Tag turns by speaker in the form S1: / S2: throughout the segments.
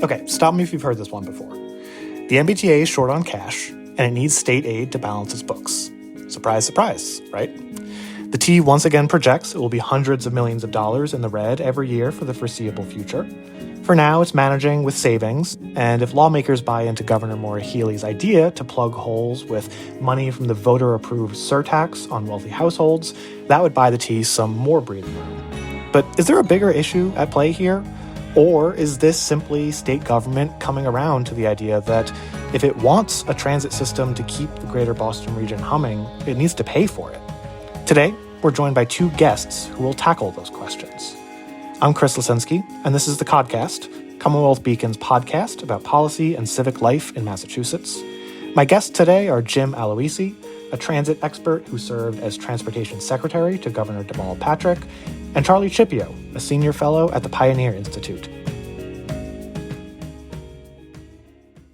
S1: Okay, stop me if you've heard this one before. The MBTA is short on cash, and it needs state aid to balance its books. Surprise, surprise, right? The T once again projects it will be hundreds of millions of dollars in the red every year for the foreseeable future. For now, it's managing with savings, and if lawmakers buy into Governor Maura Healey's idea to plug holes with money from the voter-approved surtax on wealthy households, that would buy the T some more breathing room. But is there a bigger issue at play here? Or is this simply state government coming around to the idea that if it wants a transit system to keep the greater Boston region humming, it needs to pay for it? Today, we're joined by two guests who will tackle those questions. I'm Chris Lisinski, and this is the Codcast, CommonWealth Beacon's podcast about policy and civic life in Massachusetts. My guests today are Jim Aloisi, a transit expert who served as Transportation Secretary to Governor Deval Patrick, and Charlie Chieppo, a senior fellow at the Pioneer Institute.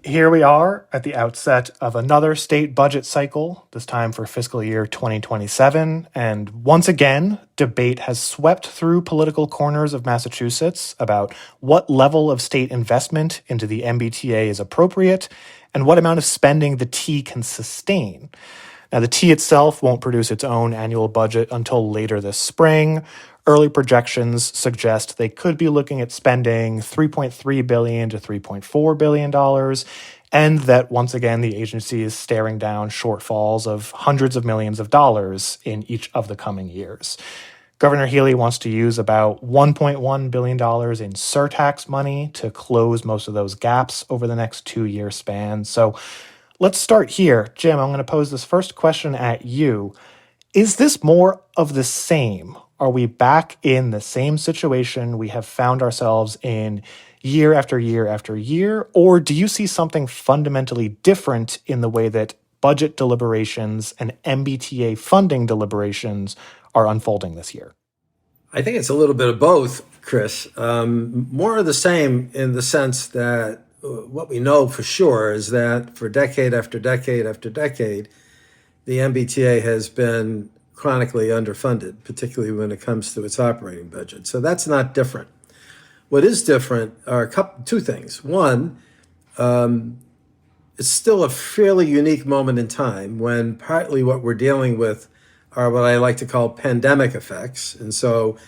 S1: Here we are at the outset of another state budget cycle, this time for fiscal year 2027, and once again, debate has swept through political corners of Massachusetts about what level of state investment into the MBTA is appropriate and what amount of spending the T can sustain. Now, the T itself won't produce its own annual budget until later this spring. Early projections suggest they could be looking at spending $3.3 billion to $3.4 billion, and that once again the agency is staring down shortfalls of hundreds of millions of dollars in each of the coming years. Governor Healey wants to use about $1.1 billion in surtax money to close most of those gaps over the next 2-year span. So let's start here. Jim, I'm going to pose this first question at you. Is this more of the same? Are we back in the same situation we have found ourselves in year after year after year? Or do you see something fundamentally different in the way that budget deliberations and MBTA funding deliberations are unfolding this year?
S2: I think it's a little bit of both, Chris. More of the same in the sense that what we know for sure is that for decade after decade after decade, the MBTA has been chronically underfunded, particularly when it comes to its operating budget. So that's not different. What is different are two things. One, it's still a fairly unique moment in time when partly what we're dealing with are what I like to call pandemic effects. And so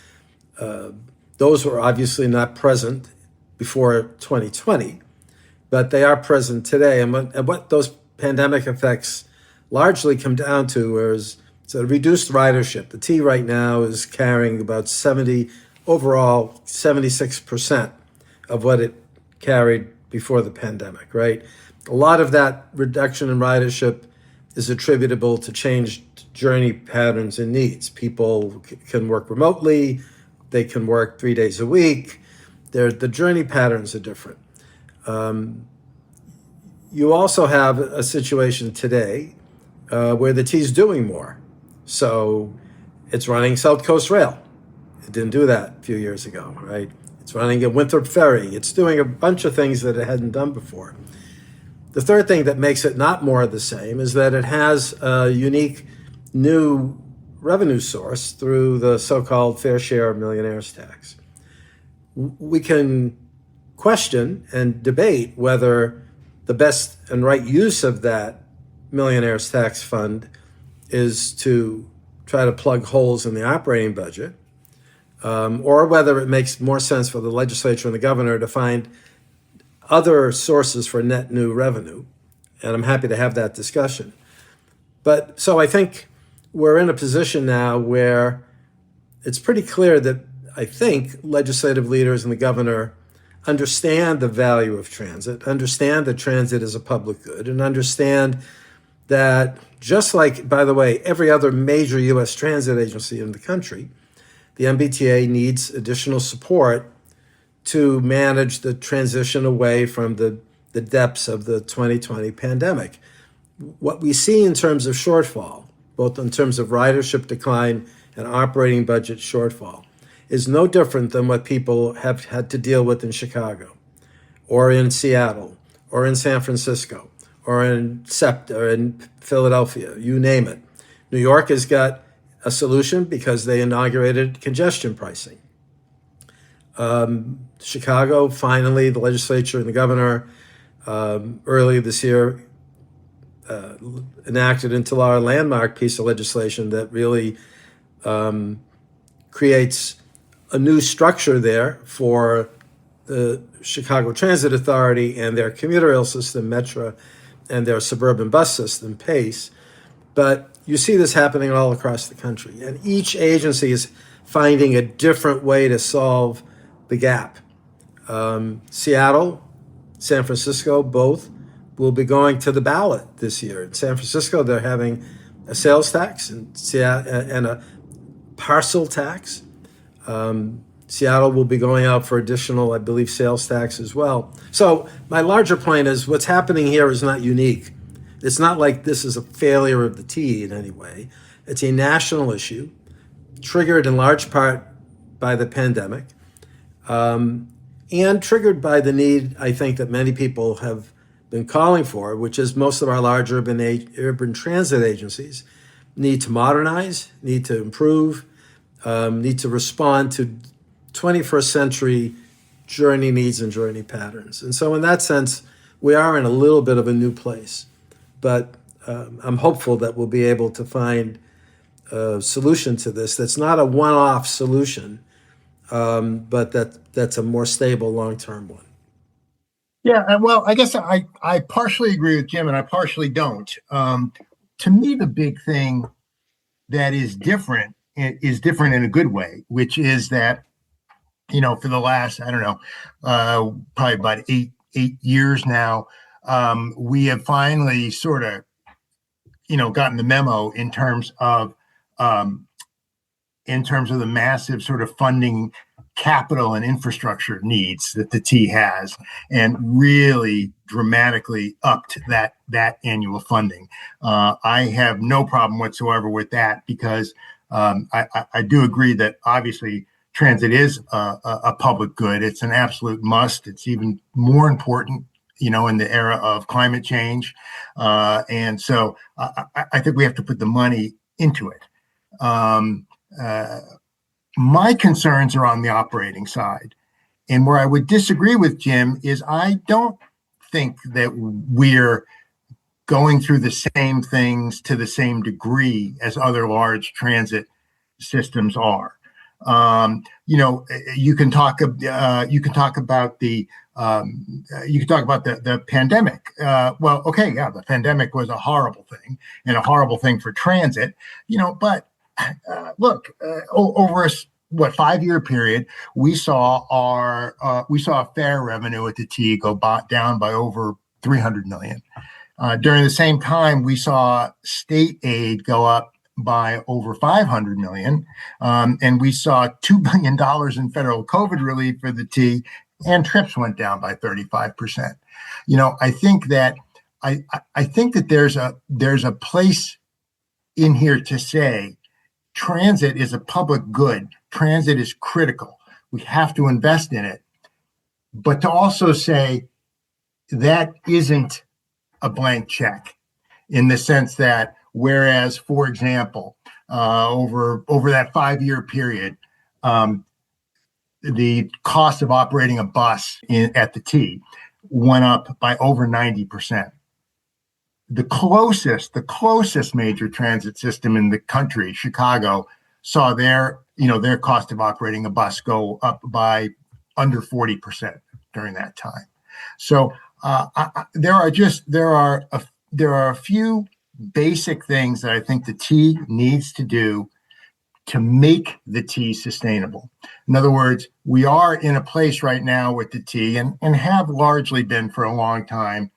S2: those were obviously not present before 2020, but they are present today. And what those pandemic effects largely come down to is reduced ridership. The T right now is carrying about 76% of what it carried before the pandemic, right? A lot of that reduction in ridership is attributable to changed journey patterns and needs. People can work remotely, they can work 3 days a week. The journey patterns are different. You also have a situation today where the T is doing more. So it's running South Coast Rail. It didn't do that a few years ago, right? It's running a Winthrop Ferry. It's doing a bunch of things that it hadn't done before. The third thing that makes it not more of the same is that it has a unique new revenue source through the so-called fair share millionaires tax. We can question and debate whether the best and right use of that millionaires tax fund is to try to plug holes in the operating budget, or whether it makes more sense for the legislature and the governor to find other sources for net new revenue. And I'm happy to have that discussion. But so I think we're in a position now where it's pretty clear that I think legislative leaders and the governor understand the value of transit, understand that transit is a public good, and understand that just like, by the way, every other major U.S. transit agency in the country, the MBTA needs additional support to manage the transition away from the depths of the 2020 pandemic. What we see in terms of shortfall, both in terms of ridership decline and operating budget shortfall, is no different than what people have had to deal with in Chicago or in Seattle or in San Francisco or in SEPTA or in Philadelphia, you name it. New York has got a solution because they inaugurated congestion pricing. Chicago, finally, the legislature and the governor earlier this year enacted into law a landmark piece of legislation that really creates a new structure there for the Chicago Transit Authority and their commuter rail system, Metra, and their suburban bus system, PACE. But you see this happening all across the country, and each agency is finding a different way to solve the gap. Seattle, San Francisco, both will be going to the ballot this year. In San Francisco, they're having a sales tax and a parcel tax. Seattle will be going out for additional, I believe, sales tax as well. So my larger point is what's happening here is not unique. It's not like this is a failure of the T in any way. It's a national issue, triggered in large part by the pandemic, and triggered by the need, I think, that many people have been calling for, which is most of our large urban transit agencies need to modernize, need to improve, need to respond to 21st century journey needs and journey patterns. And so in that sense, we are in a little bit of a new place. But I'm hopeful that we'll be able to find a solution to this that's not a one-off solution, but that's a more stable long-term one.
S3: Yeah, well, I guess I partially agree with Jim and I partially don't. To me, the big thing that is different in a good way, which is that, for the last, I don't know, probably about eight years now, we have finally sort of, gotten the memo in terms of the massive sort of funding capital and infrastructure needs that the T has, and really dramatically upped that annual funding. I have no problem whatsoever with that because I do agree that obviously transit is a public good. It's an absolute must. It's even more important, in the era of climate change. And so I think we have to put the money into it. My concerns are on the operating side. And where I would disagree with Jim is I don't think that we're going through the same things to the same degree as other large transit systems are. You can talk about the pandemic. The pandemic was a horrible thing and a horrible thing for transit. But look, over a 5-year period, we saw fare revenue at the T go down by over $300 million. During the same time, we saw state aid go up by over $500 million, and we saw $2 billion in federal COVID relief for the T, and trips went down by 35%. I think that there's a place in here to say transit is a public good. Transit is critical. We have to invest in it, but to also say that isn't a blank check, in the sense that whereas, for example, over that 5-year period, the cost of operating a bus at the T went up by over 90%. The closest major transit system in the country, Chicago, saw their cost of operating a bus go up by under 40% during that time. So there are a few basic things that I think the T needs to do to make the T sustainable. In other words, we are in a place right now with the T, and have largely been for a long time,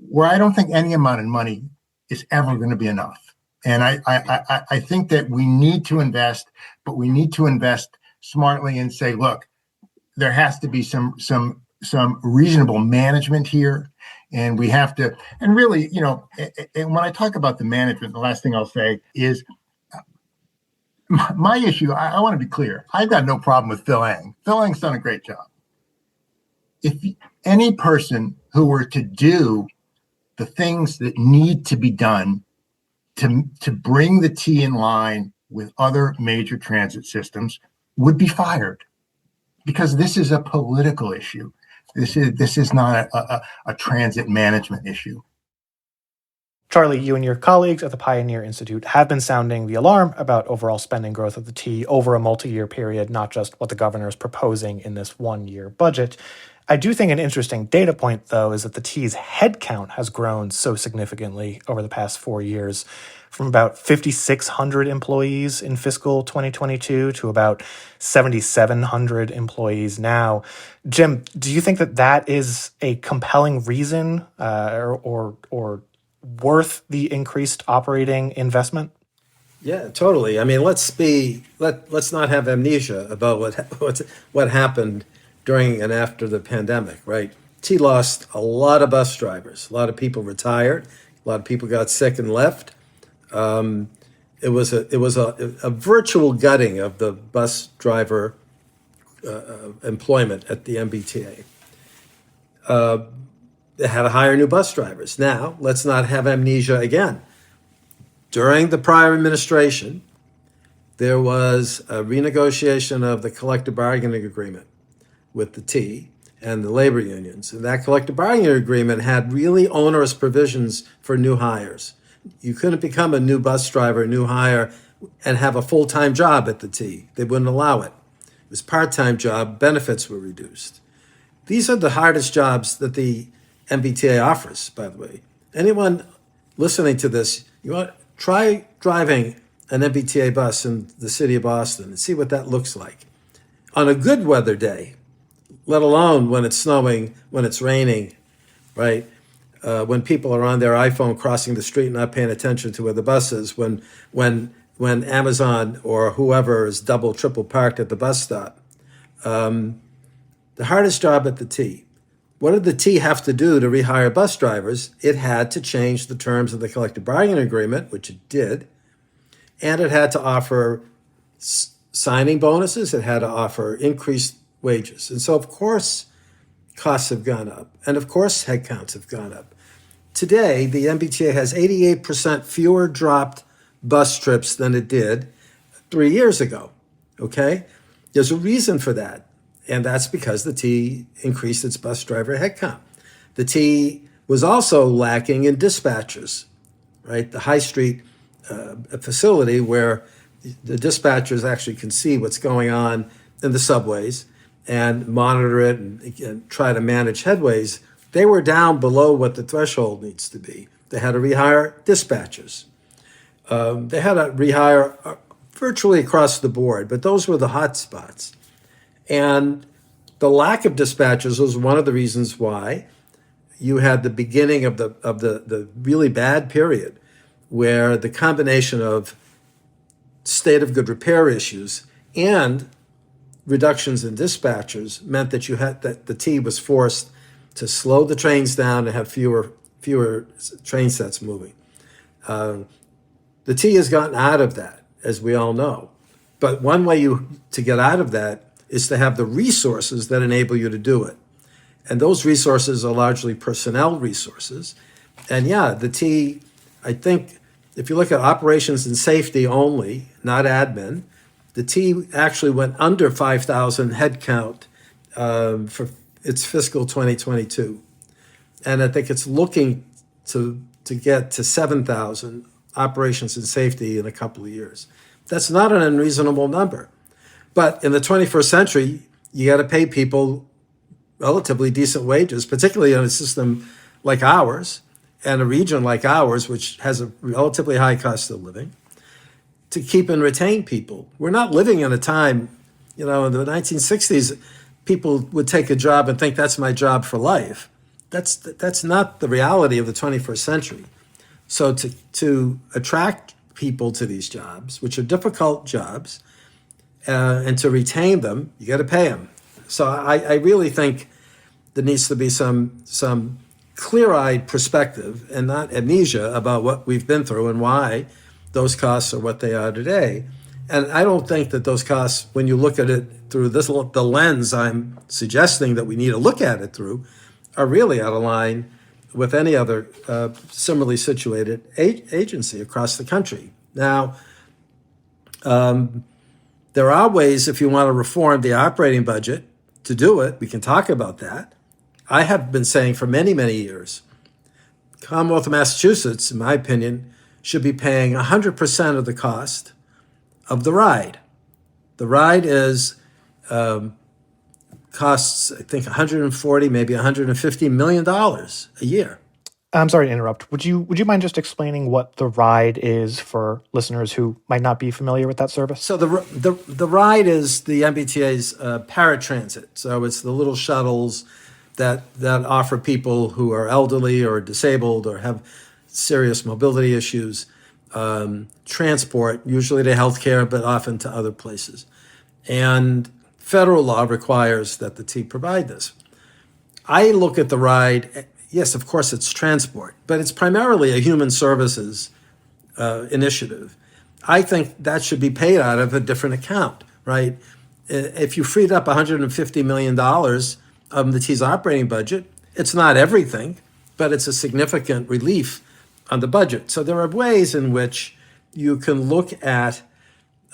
S3: where I don't think any amount of money is ever going to be enough. And I think that we need to invest, but we need to invest smartly and say, look, there has to be some reasonable management here. And we have to, and really, and when I talk about the management, the last thing I'll say is my issue. I want to be clear. I've got no problem with Phil Ang. Phil Ang's done a great job. If any person who were to do the things that need to be done to bring the T in line with other major transit systems would be fired. because this is a political issue. This is not a transit management issue.
S1: Charlie, you and your colleagues at the Pioneer Institute have been sounding the alarm about overall spending growth of the T over a multi-year period, not just what the governor is proposing in this one-year budget. I do think an interesting data point, though, is that the T's headcount has grown so significantly over the past 4 years, from about 5,600 employees in fiscal 2022 to about 7,700 employees now. Jim, do you think that that is a compelling reason or worth the increased operating investment?
S2: Yeah, totally. I mean, let's not have amnesia about what happened during and after the pandemic, right? T lost a lot of bus drivers. A lot of people retired. A lot of people got sick and left. It was a virtual gutting of the bus driver employment at the MBTA. They had to hire new bus drivers. Now, let's not have amnesia again. During the prior administration, there was a renegotiation of the collective bargaining agreement with the T and the labor unions. And that collective bargaining agreement had really onerous provisions for new hires. You couldn't become a new bus driver, new hire, and have a full-time job at the T. They wouldn't allow it. It was a part-time job. Benefits were reduced. These are the hardest jobs that the MBTA offers, by the way. Anyone listening to this, you want to try driving an MBTA bus in the city of Boston and see what that looks like. On a good weather day, let alone when it's snowing, when it's raining, right? When people are on their iPhone crossing the street and not paying attention to where the bus is, when Amazon or whoever is double, triple parked at the bus stop. The hardest job at the T. What did the T have to do to rehire bus drivers? It had to change the terms of the collective bargaining agreement, which it did, and it had to offer signing bonuses. It had to offer increased wages. And so, of course, costs have gone up, and of course, headcounts have gone up. Today, the MBTA has 88% fewer dropped bus trips than it did 3 years ago, okay? There's a reason for that. And that's because the T increased its bus driver headcount. The T was also lacking in dispatchers, right? The High Street facility where the dispatchers actually can see what's going on in the subways and monitor it and try to manage headways. They were down below what the threshold needs to be. They had to rehire dispatchers. They had to rehire virtually across the board, but those were the hot spots. And the lack of dispatchers was one of the reasons why you had the beginning of the really bad period where the combination of state of good repair issues and reductions in dispatchers meant that the T was forced to slow the trains down and have fewer train sets moving. The T has gotten out of that, as we all know. But one way to get out of that is to have the resources that enable you to do it. And those resources are largely personnel resources. And yeah, the T, I think, if you look at operations and safety only, not admin, the T actually went under 5,000 headcount for its fiscal 2022. And I think it's looking to get to 7,000 operations and safety in a couple of years. That's not an unreasonable number. But in the 21st century, you got to pay people relatively decent wages, particularly in a system like ours and a region like ours, which has a relatively high cost of living, to keep and retain people. We're not living in a time, in the 1960s, people would take a job and think that's my job for life. That's not the reality of the 21st century. So to attract people to these jobs, which are difficult jobs, and to retain them, you got to pay them. So I really think there needs to be some clear-eyed perspective and not amnesia about what we've been through and why those costs are what they are today. And I don't think that those costs, when you look at it through the lens I'm suggesting that we need to look at it through, are really out of line with any other similarly situated agency across the country. Now, there are ways, if you want to reform the operating budget, to do it. We can talk about that. I have been saying for many, many years, Commonwealth of Massachusetts, in my opinion, should be paying 100% of the cost of the ride. The ride is costs, I think, 140, maybe 150 million dollars a year.
S1: I'm sorry to interrupt. Would you mind just explaining what the ride is for listeners who might not be familiar with that service?
S2: So the ride is the MBTA's paratransit. So it's the little shuttles that offer people who are elderly or disabled or have serious mobility issues transport, usually to healthcare, but often to other places. And federal law requires that the T provide this. I look at the ride, yes, of course it's transport, but it's primarily a human services initiative. I think that should be paid out of a different account, right? If you freed up $150 million of the T's operating budget, it's not everything, but it's a significant relief on the budget. So there are ways in which you can look at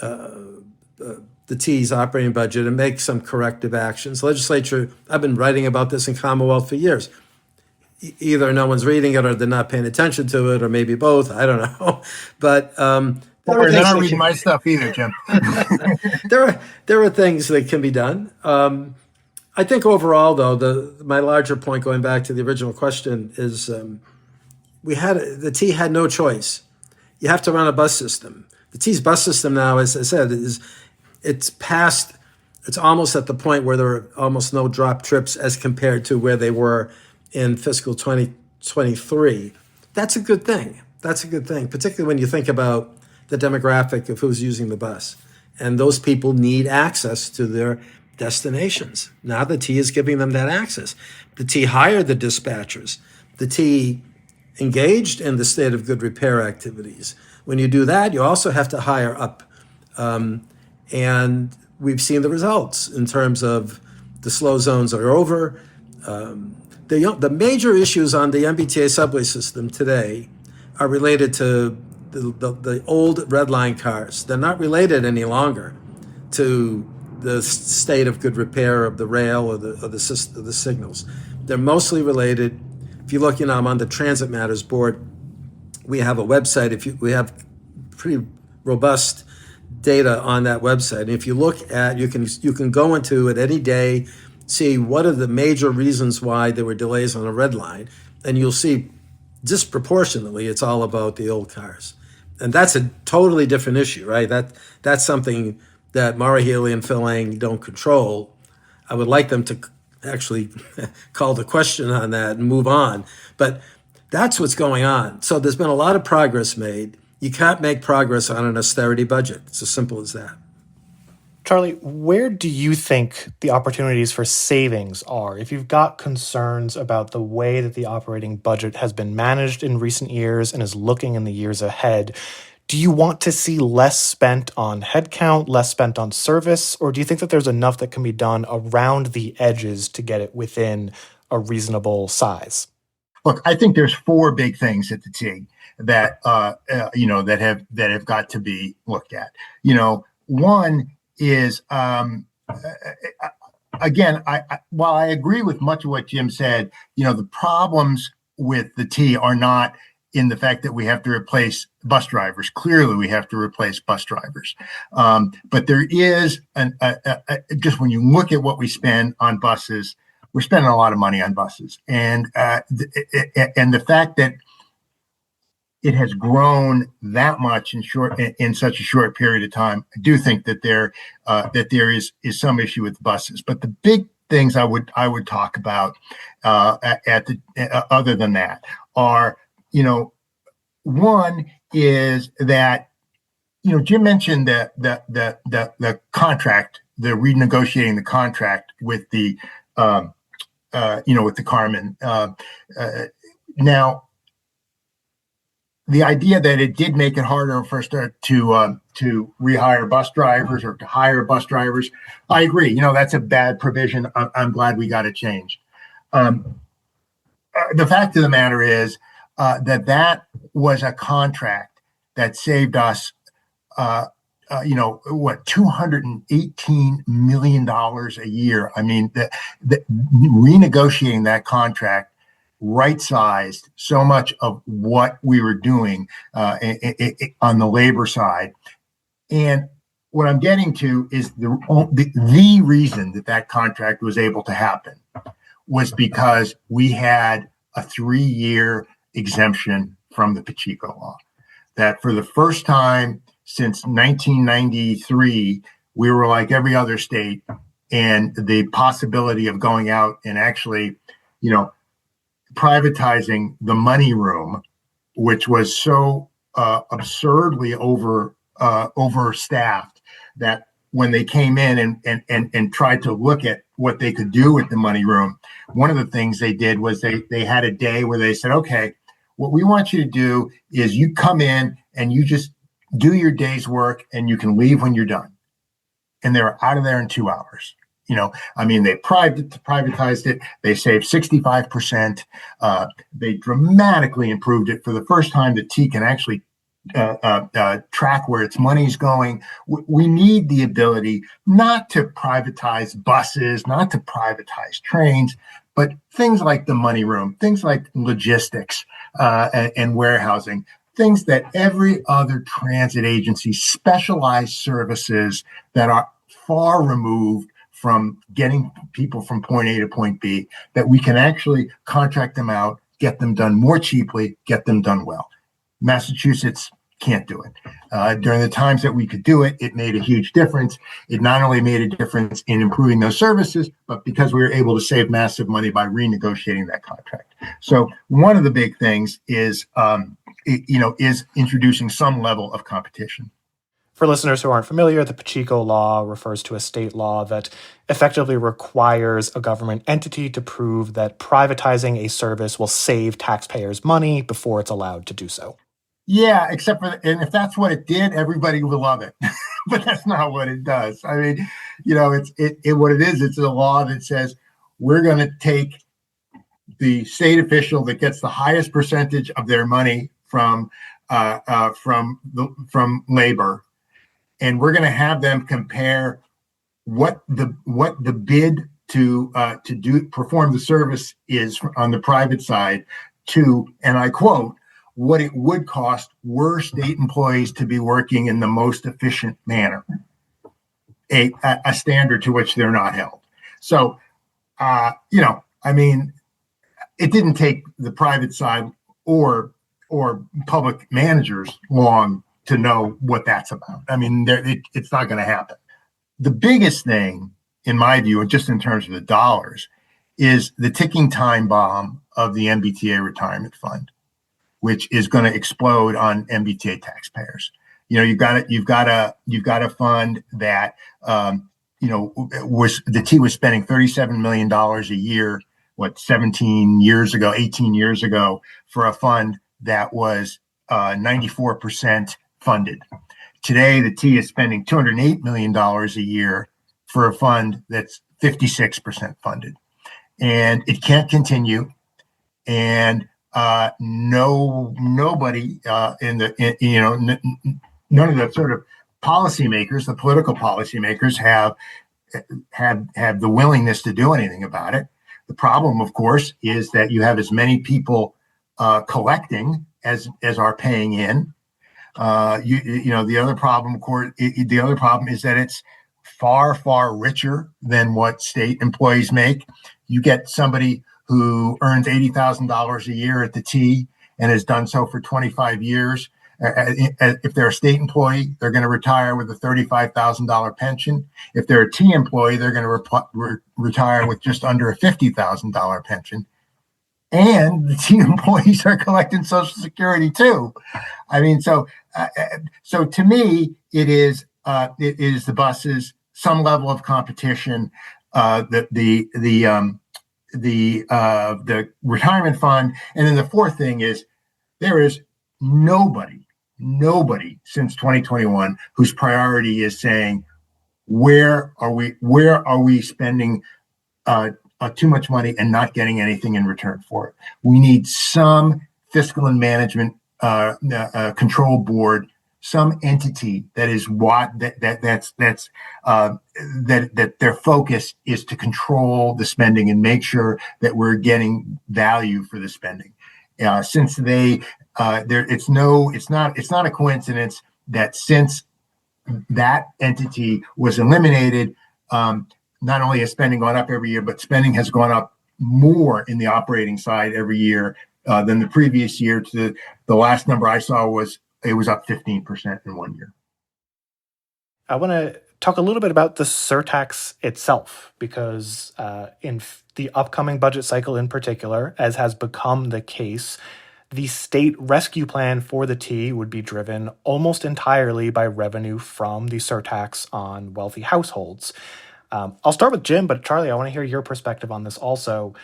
S2: the T's operating budget and make some corrective actions. Legislature, I've been writing about this in Commonwealth for years. Either no one's reading it or they're not paying attention to it, or maybe both. I don't know. But
S3: they're not reading my stuff either, Jim.
S2: there are things that can be done. I think overall, though, my larger point, going back to the original question, is the T had no choice. You have to run a bus system. The T's bus system now, as I said, it's almost at the point where there are almost no drop trips as compared to where they were in fiscal 2023. That's a good thing. That's a good thing, particularly when you think about the demographic of who's using the bus. And those people need access to their destinations. Now the T is giving them that access. The T hired the dispatchers. The T engaged in the state of good repair activities. When you do that, you also have to hire up. And we've seen the results in terms of the slow zones are over. The major issues on the MBTA subway system today are related to the old red line cars. They're not related any longer to the state of good repair of the rail or the signals. They're mostly related. If you look, I'm on the Transit Matters board. We have a website. We have pretty robust data on that website. And if you look at, you can go into it any day, see what are the major reasons why there were delays on a red line, and you'll see disproportionately it's all about the old cars. And that's a totally different issue, right? That's something that Maura Healey and Phil Lang don't control. I would like them to actually call the question on that and move on. But that's what's going on. So there's been a lot of progress made. You can't make progress on an austerity budget. It's as simple as that.
S1: Charlie, where do you think the opportunities for savings are? If you've got concerns about the way that the operating budget has been managed in recent years and is looking in the years ahead, do you want to see less spent on headcount, less spent on service, or do you think that there's enough that can be done around the edges to get it within a reasonable size?
S3: Look, I think there's four big things at the T that that have got to be looked at. One is again, while I agree with much of what Jim said, the problems with the T are not in the fact that we have to replace bus drivers. Clearly, we have to replace bus drivers. But there is just when you look at what we spend on buses, we're spending a lot of money on buses, and the fact that it has grown that much in such a short period of time, I do think that there is some issue with buses. But the big things I would talk about other than that are, one is that Jim mentioned the contract, the renegotiating the contract with the with the Carmen. Now, the idea that it did make it harder for us to rehire bus drivers or to hire bus drivers, I agree. That's a bad provision. I'm glad we got it changed. The fact of the matter is that was a contract that saved us $218 million a year. I mean, the renegotiating that contract right-sized so much of what we were doing on the labor side. And what I'm getting to is the reason that contract was able to happen was because we had a 3-year exemption from the Pacheco law. That for the first time since 1993, we were like every other state, and the possibility of going out and actually, privatizing the money room, which was so absurdly overstaffed that when they came in and tried to look at what they could do with the money room, one of the things they did was they had a day where they said, okay, what we want you to do is you come in and you just do your day's work and you can leave when you're done. And they were out of there in 2 hours. They privatized it. They saved 65%. They dramatically improved it. For the first time, the T can actually track where its money's going. We need the ability not to privatize buses, not to privatize trains, but things like the money room, things like logistics and warehousing, things that every other transit agency, specialized services that are far removed from getting people from point A to point B, that we can actually contract them out, get them done more cheaply, get them done well. Massachusetts can't do it. During the times that we could do it, it made a huge difference. It not only made a difference in improving those services, but because we were able to save massive money by renegotiating that contract. So one of the big things is introducing some level of competition.
S1: For listeners who aren't familiar, the Pacheco law refers to a state law that effectively requires a government entity to prove that privatizing a service will save taxpayers money before it's allowed to do so.
S3: Yeah, and if that's what it did, everybody would love it. But that's not what it does. I mean, what it is, it's a law that says we're going to take the state official that gets the highest percentage of their money from labor, and we're going to have them compare what the bid to perform the service is on the private side to, and I quote, what it would cost were state employees to be working in the most efficient manner, a standard to which they're not held. So, it didn't take the private side or public managers long to know what that's about. I mean, it's not going to happen. The biggest thing, in my view, just in terms of the dollars, is the ticking time bomb of the MBTA retirement fund, which is going to explode on MBTA taxpayers. You've got a fund that the T was spending $37 million a year, 18 years ago, for a fund that was 94% funded. Today, the T is spending $208 million a year for a fund that's 56% funded, and it can't continue. And nobody none of the sort of policymakers, the political policymakers, have the willingness to do anything about it. The problem, of course, is that you have as many people collecting as are paying in. The other problem, of course, is that it's far richer than what state employees make. You get somebody who earns $80,000 a year at the T and has done so for 25 years. If they're a state employee, they're going to retire with a $35,000 pension. If they're a T employee, they're going to retire with just under a $50,000 pension. And the T employees are collecting Social Security too. I mean, so to me, it is the buses, some level of competition, the retirement fund, and then the fourth thing is there is nobody since 2021 whose priority is saying where are we spending too much money and not getting anything in return for it. We need some fiscal and management control board some entity that is that their focus is to control the spending and make sure that we're getting value for the spending. Since it's not a coincidence that since that entity was eliminated, not only has spending gone up every year, but spending has gone up more in the operating side every year than the previous year. To the last number I saw was up 15% in 1 year.
S1: I want to talk a little bit about the surtax itself, because in the upcoming budget cycle in particular, as has become the case, the state rescue plan for the T would be driven almost entirely by revenue from the surtax on wealthy households. I'll start with Jim, but Charlie, I want to hear your perspective on this also.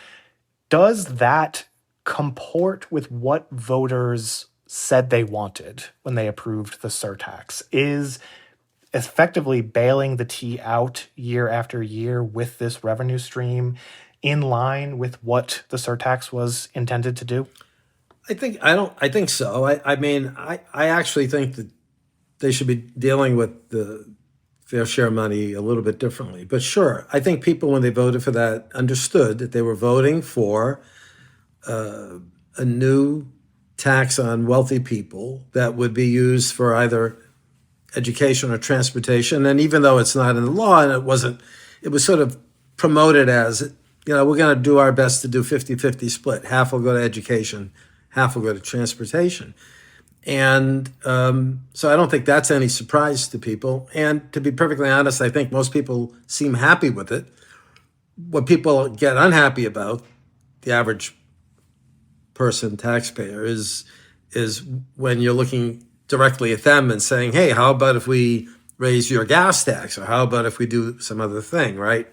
S1: Does that comport with what voters said they wanted when they approved the surtax? Is effectively bailing the T out year after year with this revenue stream in line with what the surtax was intended to do?
S2: I think so. I actually think that they should be dealing with the fair share money a little bit differently. But sure, I think people, when they voted for that, understood that they were voting for a new tax on wealthy people that would be used for either education or transportation. And even though it's not in the law, and it was sort of promoted as, we're going to do our best to do 50-50 split. Half will go to education, half will go to transportation. And so I don't think that's any surprise to people. And to be perfectly honest, I think most people seem happy with it. What people get unhappy about, the average person, taxpayer, is when you're looking directly at them and saying, hey, how about if we raise your gas tax? Or how about if we do some other thing, right?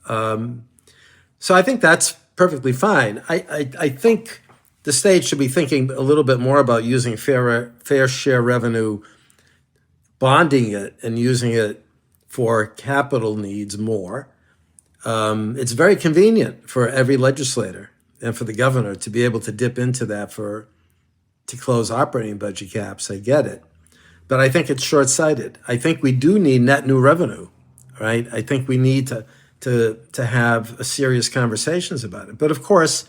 S2: So I think that's perfectly fine. I think the state should be thinking a little bit more about using fair share revenue, bonding it, and using it for capital needs more. It's very convenient for every legislator and for the governor to be able to dip into that to close operating budget gaps. I get it. But I think it's short-sighted. I think we do need net new revenue, right? I think we need to have serious conversations about it. But of course,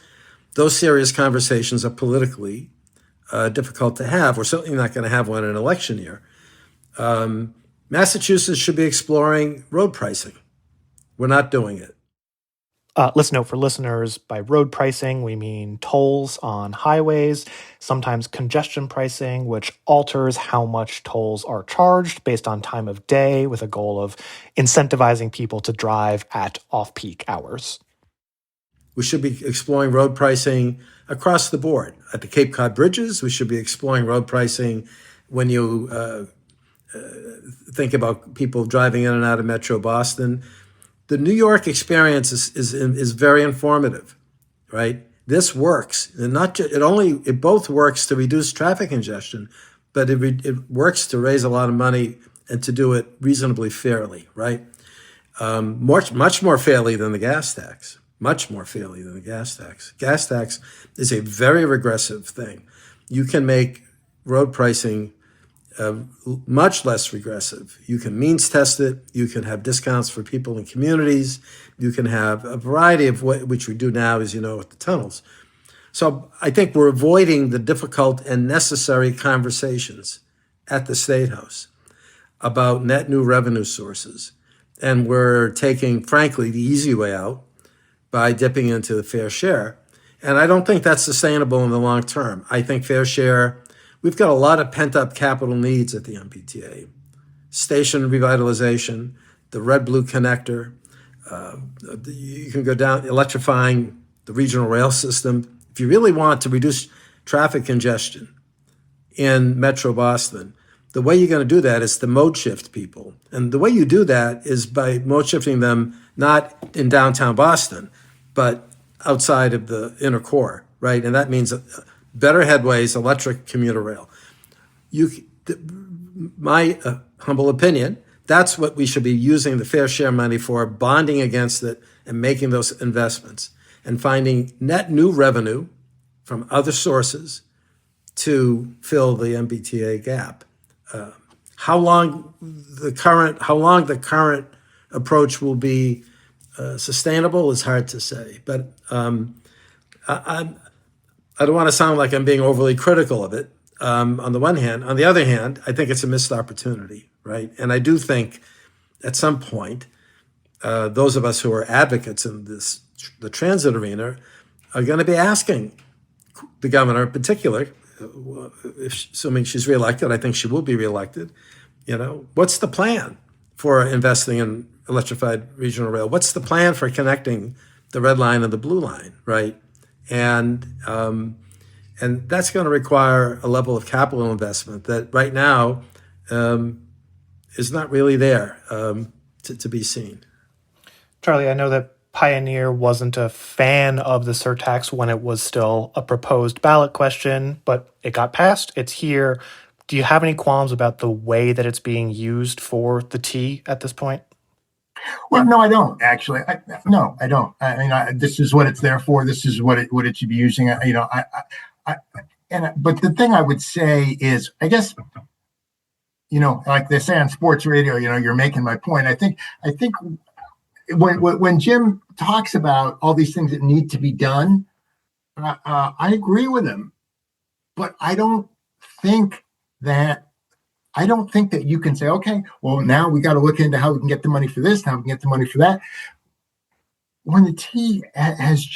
S2: those serious conversations are politically difficult to have. We're certainly not going to have one in an election year. Massachusetts should be exploring road pricing. We're not doing it.
S1: Listen note for listeners, by road pricing, we mean tolls on highways, sometimes congestion pricing, which alters how much tolls are charged based on time of day with a goal of incentivizing people to drive at off-peak hours.
S2: We should be exploring road pricing across the board. At the Cape Cod bridges, we should be exploring road pricing when you think about people driving in and out of Metro Boston. The New York experience is very informative, right? This works, and it both works to reduce traffic congestion, but it works to raise a lot of money and to do it reasonably fairly, right? Much more fairly than the gas tax. Much more fairly than the gas tax. Gas tax is a very regressive thing. You can make road pricing much less regressive. You can means test it. You can have discounts for people in communities. You can have a variety of which we do now, as you know, with the tunnels. So I think we're avoiding the difficult and necessary conversations at the State House about net new revenue sources. And we're taking, frankly, the easy way out by dipping into the fair share. And I don't think that's sustainable in the long term. I think fair share, we've got a lot of pent-up capital needs at the MBTA. Station revitalization, the red-blue connector, you can go down electrifying the regional rail system. If you really want to reduce traffic congestion in Metro Boston, the way you're going to do that is to mode shift people. And the way you do that is by mode shifting them not in downtown Boston, but outside of the inner core, right? And that means better headways, electric commuter rail. My humble opinion, that's what we should be using the fair share money for, bonding against it and making those investments and finding net new revenue from other sources to fill the MBTA gap. How long the current approach will be sustainable is hard to say. But I don't want to sound like I'm being overly critical of it. On the one hand, on the other hand, I think it's a missed opportunity, right? And I do think at some point, those of us who are advocates in the transit arena are going to be asking the governor in particular, assuming she's reelected, I think she will be reelected, what's the plan for investing in electrified regional rail? What's the plan for connecting the red line and the blue line, right? And that's going to require a level of capital investment that right now is not really there to be seen.
S1: Charlie, I know that Pioneer wasn't a fan of the surtax when it was still a proposed ballot question, but it got passed. It's here. Do you have any qualms about the way that it's being used for the T at this point?
S3: Well, no, I don't actually. No, I don't. I mean, this is what it's there for. This is what it should be using. But the thing I would say is, I guess, like they say on sports radio, you're making my point. I think when Jim talks about all these things that need to be done, I agree with him, but I don't think that you can say, okay, well, now we got to look into how we can get the money for this, how we can get the money for that. When the T has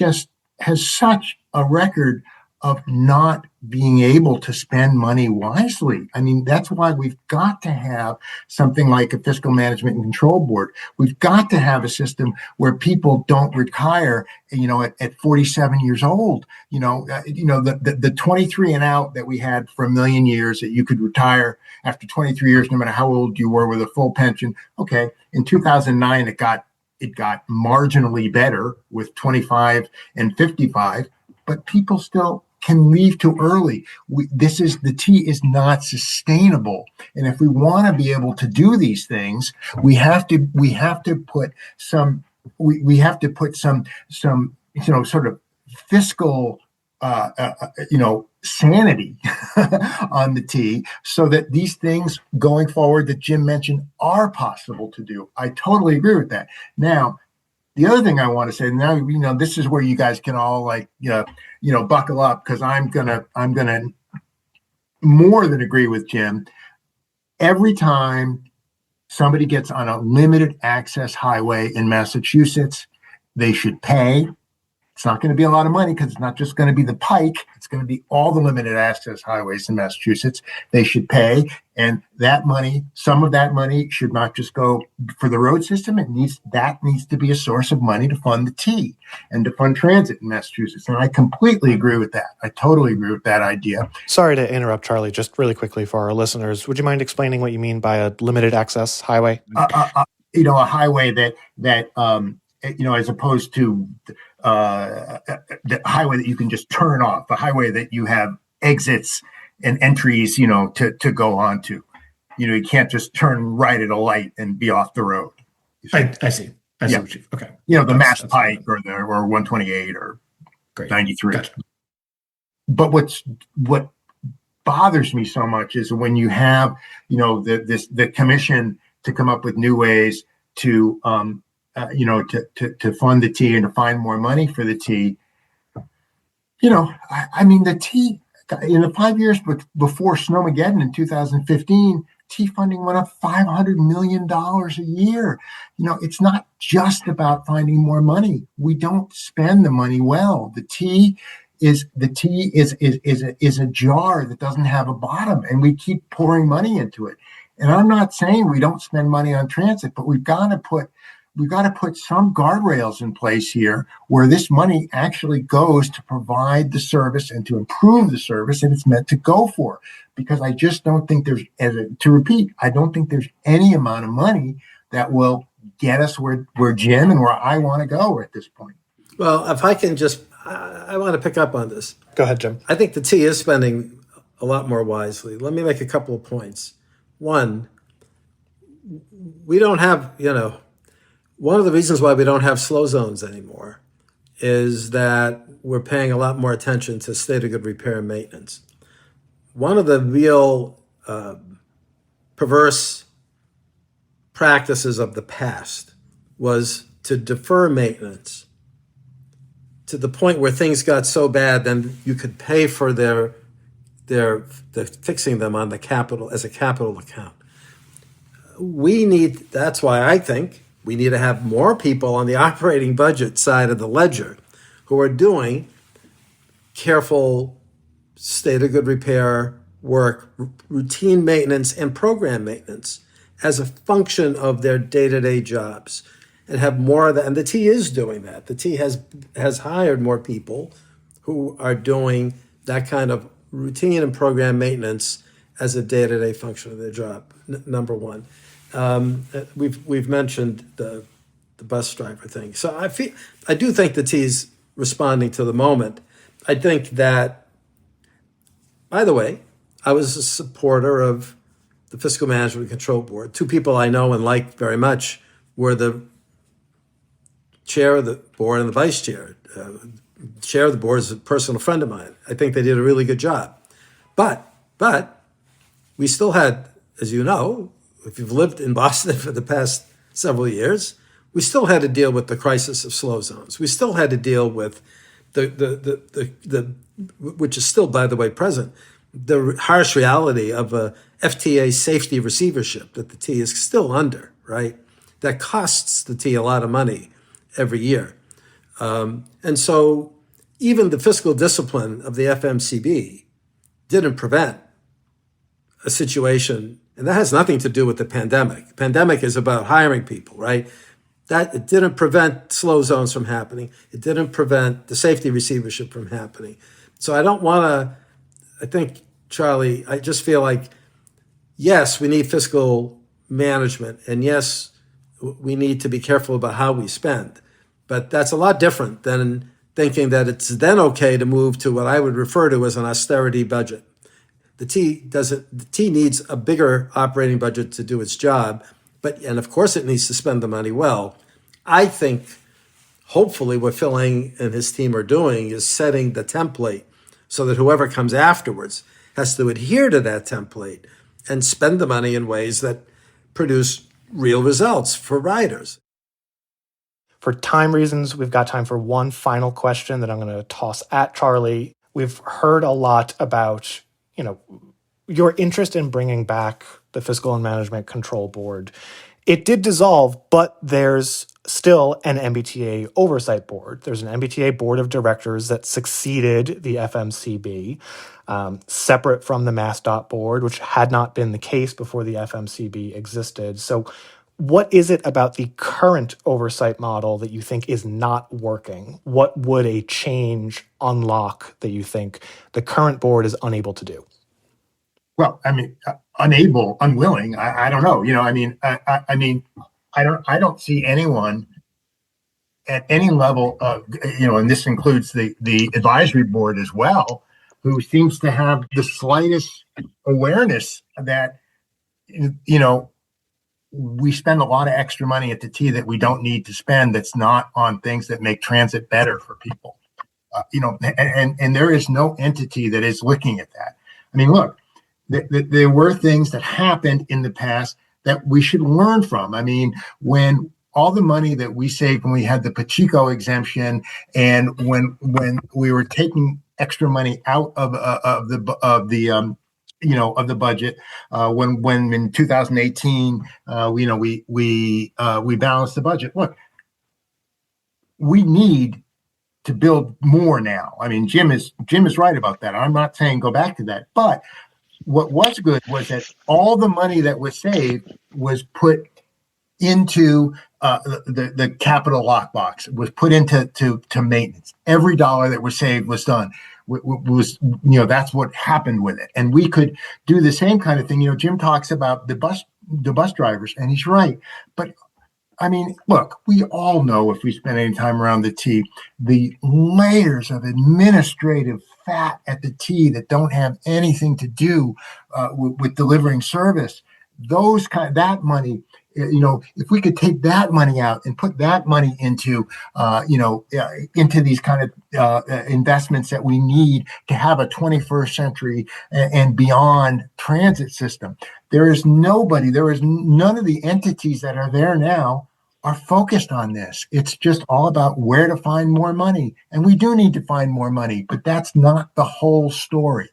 S3: such a record of not being able to spend money wisely. I mean, that's why we've got to have something like a fiscal management and control board. We've got to have a system where people don't retire, at 47 years old. The 23 and out that we had for a million years, that you could retire after 23 years, no matter how old you were, with a full pension. Okay, in 2009, it got marginally better with 25 and 55, but people still can leave too early. The T is not sustainable, and if we want to be able to do these things, we have to put some sort of fiscal sanity on the T, so that these things going forward that Jim mentioned are possible to do. I totally agree with that. Now, the other thing I want to say now, this is where you guys can all buckle up, because I'm gonna more than agree with Jim. Every time somebody gets on a limited access highway in Massachusetts, they should pay. It's not going to be a lot of money, because it's not just going to be the Pike. It's going to be all the limited access highways in Massachusetts. They should pay. And that money, some of that money, should not just go for the road system. That needs to be a source of money to fund the T and to fund transit in Massachusetts. And I completely agree with that. I totally agree with that idea.
S1: Sorry to interrupt, Charlie. Just really quickly for our listeners, would you mind explaining what you mean by a limited access highway?
S3: A highway that as opposed to the highway that you can just turn off, the highway that you have exits and entries, to go on to. You can't just turn right at a light and be off the road.
S1: I see. I see what you, okay.
S3: The Mass Pike or 128 or Great. 93. Gotcha. But what bothers me so much is when you have, the commission to come up with new ways to to fund the T and to find more money for the T. The T, in the 5 years before Snowmageddon in 2015, T funding went up $500 million a year. It's not just about finding more money. We don't spend the money well. The T is a jar that doesn't have a bottom, and we keep pouring money into it. And I'm not saying we don't spend money on transit, but we've got to put some guardrails in place here where this money actually goes to provide the service and to improve the service that it's meant to go for. Because I just don't think I don't think there's any amount of money that will get us where Jim and where I want to go at this point.
S2: Well, if I can I want to pick up on this.
S1: Go ahead, Jim.
S2: I think the T is spending a lot more wisely. Let me make a couple of points. One, we don't have, one of the reasons why we don't have slow zones anymore is that we're paying a lot more attention to state of good repair and maintenance. One of the real perverse practices of the past was to defer maintenance to the point where things got so bad, then you could pay for their fixing them on the capital as a capital account. That's why I think we need to have more people on the operating budget side of the ledger who are doing careful, state of good repair work, routine maintenance, and program maintenance as a function of their day-to-day jobs, and have more of that. And the T is doing that. The T has hired more people who are doing that kind of routine and program maintenance as a day-to-day function of their job. Number one, we've mentioned the bus driver thing. So I do think the T's responding to the moment. I think that, by the way, I was a supporter of the Fiscal Management Control Board. Two people I know and like very much were the chair of the board and the vice chair. Chair of the board is a personal friend of mine. I think they did a really good job. But we still had, as you know, if you've lived in Boston for the past several years, we still had to deal with the crisis of slow zones. We still had to deal with the which is still, by the way, present, the harsh reality of a FTA safety receivership that the T is still under, right? That costs the T a lot of money every year. And so even the fiscal discipline of the FMCB didn't prevent a situation, and that has nothing to do with the pandemic. Pandemic is about hiring people, right? That it didn't prevent slow zones from happening. It didn't prevent the safety receivership from happening. So I think, Charlie, I just feel like, yes, we need fiscal management, and yes, we need to be careful about how we spend. But that's a lot different than thinking that it's then okay to move to what I would refer to as an austerity budget. The T needs a bigger operating budget to do its job, and of course it needs to spend the money well. I think hopefully what Phil Eng and his team are doing is setting the template so that whoever comes afterwards has to adhere to that template and spend the money in ways that produce real results for riders.
S1: For time reasons, we've got time for one final question that I'm going to toss at Charlie. We've heard a lot about, your interest in bringing back the Fiscal and Management Control Board. It did dissolve, but there's still an MBTA oversight board. There's an MBTA board of directors that succeeded the FMCB, separate from the MassDOT board, which had not been the case before the FMCB existed. So what is it about the current oversight model that you think is not working? What would a change unlock that you think the current board is unable to do?
S3: Well, unwilling. I don't know. I don't see anyone at any level of, and this includes the advisory board as well, who seems to have the slightest awareness that, we spend a lot of extra money at the T that we don't need to spend. That's not on things that make transit better for people. And there is no entity that is looking at that. Look. There were things that happened in the past that we should learn from. When all the money that we saved when we had the Pacheco exemption, and when we were taking extra money out of the budget, when in 2018 we balanced the budget. Look, we need to build more now. Jim is right about that. I'm not saying go back to that, but what was good was that all the money that was saved was put into the capital lockbox, was put into maintenance. Every dollar that was saved was done. That's what happened with it. And we could do the same kind of thing. Jim talks about the bus drivers, and he's right. But look, we all know, if we spend any time around the T, the layers of administrative fat at the T that don't have anything to do with delivering service. That money if we could take that money out and put that money into these kind of investments that we need to have a 21st century and beyond transit system. There is none of the entities that are there now are focused on this. It's just all about where to find more money. And we do need to find more money, but that's not the whole story.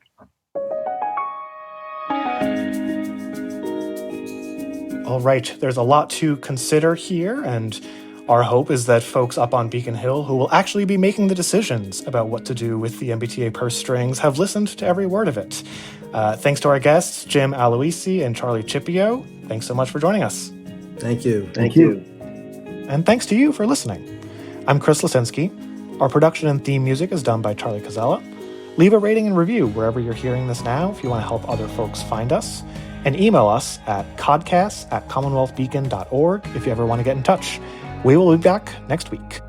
S1: All right, there's a lot to consider here, and our hope is that folks up on Beacon Hill who will actually be making the decisions about what to do with the MBTA purse strings have listened to every word of it. Thanks to our guests, Jim Aloisi and Charlie Chieppo. Thanks so much for joining us.
S2: Thank you.
S3: Thank you.
S1: And thanks to you for listening. I'm Chris Lisinski. Our production and theme music is done by Charlie Casella. Leave a rating and review wherever you're hearing this now if you want to help other folks find us. And email us at codcast@commonwealthbeacon.org if you ever want to get in touch. We will be back next week.